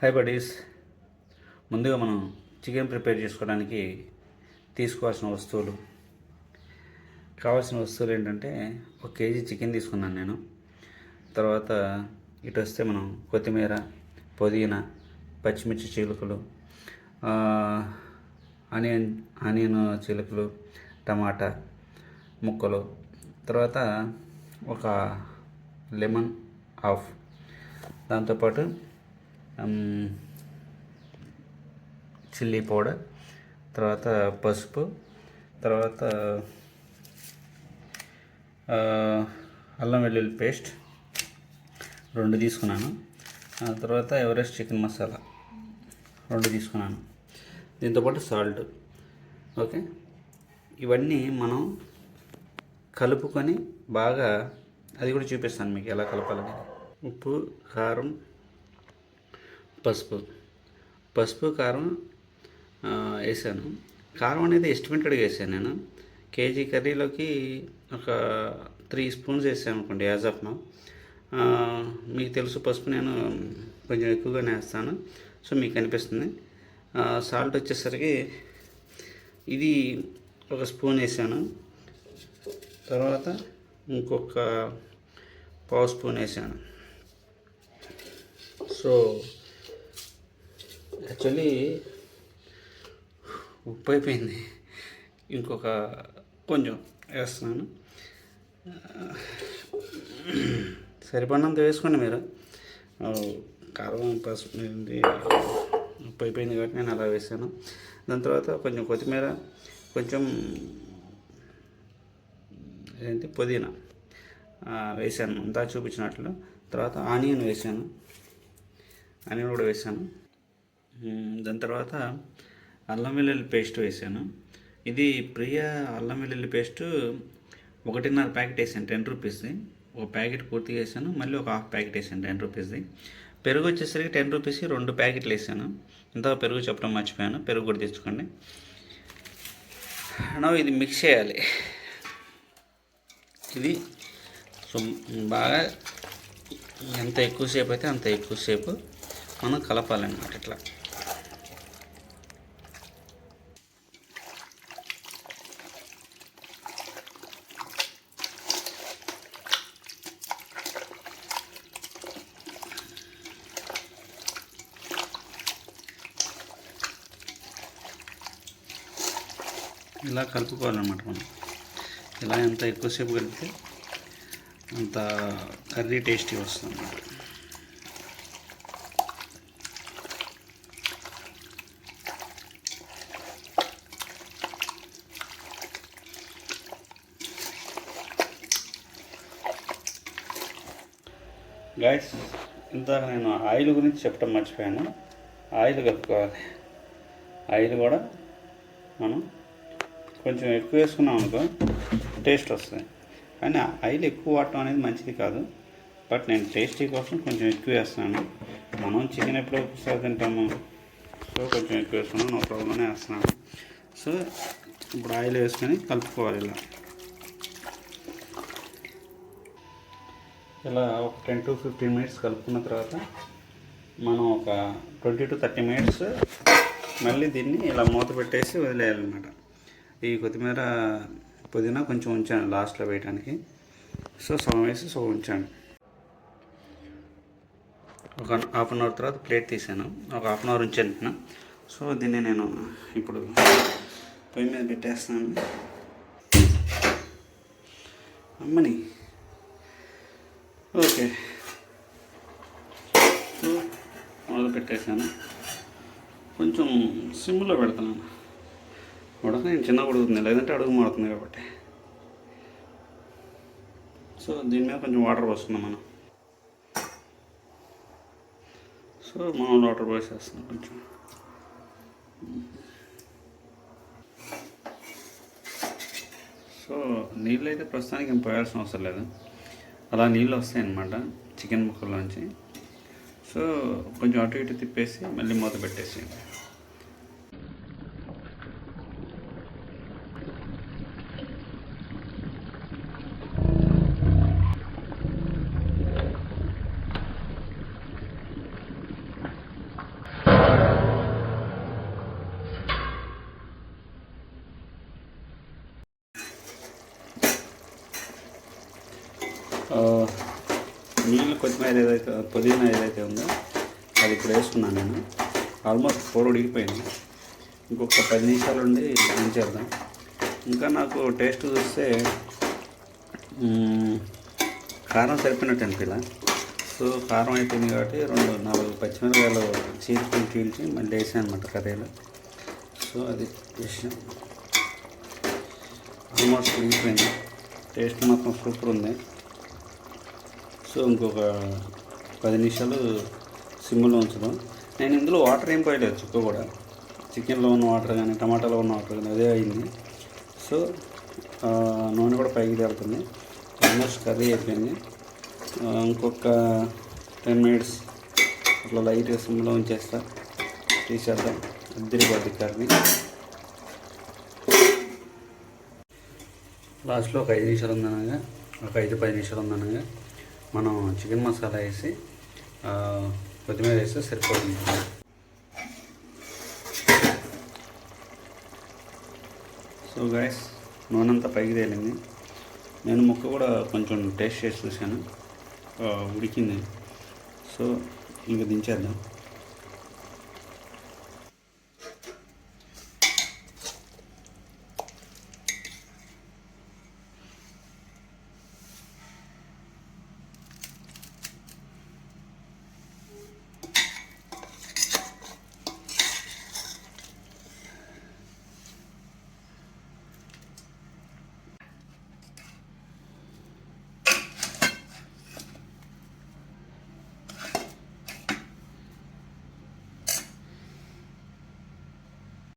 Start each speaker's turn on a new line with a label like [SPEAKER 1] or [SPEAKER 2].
[SPEAKER 1] Hi buddies. ముందుగా మనం chicken prepare చేసుకోవడానికి తీసుకోవాల్సిన వస్తువులు ఏంటంటే 1 కేజీ చికెన్ తీసుకున్నాను నేను. తర్వాత ఇటు వస్తే మనం కొత్తిమీర, పుదీనా, పచ్చిమిర్చి చీలికలు, ఆనియన్ చీలికలు, టమాటా ముక్కలు, తర్వాత ఒక లెమన్ హాఫ్, దాంతోపాటు చిల్లీ పౌడర్, తర్వాత పసుపు, తర్వాత అల్లం వెల్లుల్లి పేస్ట్ 2 తీసుకున్నాను. ఆ తర్వాత ఎవరెస్ట్ చికెన్ మసాలా 2 తీసుకున్నాను. దీంతోపాటు సాల్ట్. ఓకే, ఇవన్నీ మనం కలుపుకొని బాగా, అది కూడా చూపిస్తాను మీకు ఎలా కలపాలని. ఉప్పు, కారం, పసుపు కారం వేసాను. కారం అనేది ఎస్టిమేటెడ్గా వేసాను నేను. కేజీ కర్రీలోకి ఒక 3 స్పూన్స్ వేసాను అనుకోండి, యాజ్ ఆఫ్ నౌ. మీకు తెలుసు, పసుపు నేను కొంచెం ఎక్కువగానే వేస్తాను, సో మీకు అనిపిస్తుంది. సాల్ట్ వచ్చేసరికి ఇది 1 స్పూన్ వేసాను. తర్వాత ఇంకొక పావు స్పూన్ వేసాను. సో యాక్చువల్లీ ఉప్పు అయిపోయింది, ఇంకొక కొంచెం వేస్తున్నాను. సరిపడినంత వేసుకోండి మీరు. కారం, పసుపు, ఉప్పు అయిపోయింది కాబట్టి నేను అలా వేసాను. దాని తర్వాత కొంచెం కొత్తిమీర, కొంచెం పుదీనా వేసాను, అంతా చూపించినట్లు. తర్వాత ఆనియన్ కూడా వేసాను. దాని తర్వాత అల్లం వెల్లుల్లి పేస్ట్ వేసాను. ఇది ప్రియా అల్లం వెల్లుల్లి పేస్ట్ 1.5 ప్యాకెట్ వేసాను, 10 రూపీస్ది. ఒక ప్యాకెట్ పూర్తిగా వేసాను, మళ్ళీ ఒక హాఫ్ ప్యాకెట్ వేసాను, 10 రూపీస్ది. పెరుగు వచ్చేసరికి 10 రూపీస్కి 2 ప్యాకెట్లు వేసాను. ఇంత పెరుగు చెప్పడం మర్చిపోయాను, పెరుగు కూడా తెచ్చుకోండి. ఇది మిక్స్ చేయాలి. ఇది బాగా ఎంత ఎక్కువసేపు అయితే అంత ఎక్కువసేపు మనం కలపాలన్నమాట. ఇట్లా ఇలా కలుపుకోవాలన్నమాట మనం. ఇలా ఎంత ఎక్కువసేపు కలిపితే అంత కర్రీ టేస్టీ వస్తుంది అన్నమాట. గైస్, ఇందాక నేను ఆయిల్ గురించి చెప్పడం మర్చిపోయాను. ఆయిల్ కలుపుకోవాలి. ఆయిల్ కూడా మనం కొంచెం ఎక్కువ వేసుకున్నాం అనుకో టేస్ట్ వస్తుంది. కానీ ఆయిల్ ఎక్కువ వాడటం అనేది మంచిది కాదు, బట్ నేను టేస్టీ కోసం కొంచెం ఎక్కువ వేస్తున్నాను. మనం చికెన్ ఎప్పుడో ఒకసారి తింటాము, సో కొంచెం ఎక్కువ వేసుకున్నాను, నో ప్రాబ్లమ్నే వేస్తున్నాను. సో ఇప్పుడు ఆయిల్ వేసుకొని కలుపుకోవాలి. ఇలా ఒక 10 to 15 మినిట్స్ కలుపుకున్న తర్వాత మనం ఒక 20 to 30 మినిట్స్ మళ్ళీ దీన్ని ఇలా మూత పెట్టేసి వదిలేయాలన్నమాట. ఈ కొత్తిమీర, పుదీనా కొంచెం ఉంచాను లాస్ట్లో వేయడానికి, సో సగం వేసి సగం ఉంచాను. ఒక హాఫ్ అన్ అవర్ తర్వాత ప్లేట్ తీసాను, ఒక హాఫ్ అన్ అవర్ ఉంచాను. సో దీన్ని నేను ఇప్పుడు పొయ్యి మీద పెట్టేస్తాను. అమ్మని ఓకే, సో మొదలు పెట్టేశాను. కొంచెం సిమ్లో పెడతాను. నేను చిన్నగా ఉడుకుతుంది, లేదంటే అడుగు మారుతుంది కాబట్టి. సో దీని మీద కొంచెం వాటర్ పోస్తున్నాం మనం. సో మనం వాటర్ పోసేస్తున్నాం కొంచెం. సో నీళ్ళు అయితే ప్రస్తుతానికి ఏం పోయాల్సిన అవసరం లేదు, అలా నీళ్ళు వస్తాయి అన్నమాట చికెన్ ముక్కల్లోంచి. సో కొంచెం అటు ఇటు తిప్పేసి మళ్ళీ మూత పెట్టేసి కొత్తిమీర ఏదైతే పుదీనా ఏదైతే ఉందో అది ఇప్పుడు వేసుకున్నాను నేను. ఆల్మోస్ట్ కూర ఉడికిపోయింది. ఇంకొక 10 నిమిషాలు ఉండి దించేద్దాం. ఇంకా నాకు టేస్ట్ చూస్తే కారం సరిపోయినట్టు అనిపిలా. సో కారం అయిపోయింది కాబట్టి 4 పచ్చిమిరపకాయలు చీల్చి మళ్ళీ వేసాను అనమాట కర్రీలో. సో అది విషయం. ఆల్మోస్ట్ ఉడికిపోయింది. టేస్ట్ మాత్రం సూపర్ ఉంది. సో ఇంకొక 10 నిమిషాలు సిమ్లో ఉంచడం. నేను ఇందులో వాటర్ ఏం పోయలేదు, చుక్క కూడా. చికెన్లో ఉన్న వాటర్ కానీ టమాటాలో ఉన్న వాటర్ కానీ అదే అయింది. సో నూనె కూడా పైకి తేలుతుంది. ఆల్మోస్ట్ కర్రీ అయిపోయింది. ఇంకొక 10 మినిట్స్ అట్లా లైట్గా సిమ్లో ఉంచేస్తా, తీసేద్దాం. అద్దరిపోద్ది కర్రీ. లాస్ట్లో ఒక 5 నిమిషాలు ఉందనగా, ఒక 5-10 నిమిషాలు ఉందనగా మనం చికెన్ మసాలా వేసి కొత్తిమీర వేస్తే సరిపోతుంది. సో గైస్, నూనె అంతా పైకి తేలింది. నేను ముక్క కూడా కొంచెం టేస్ట్ చేసి చూశాను, ఉడికింది. సో ఇంక దించేద్దాం.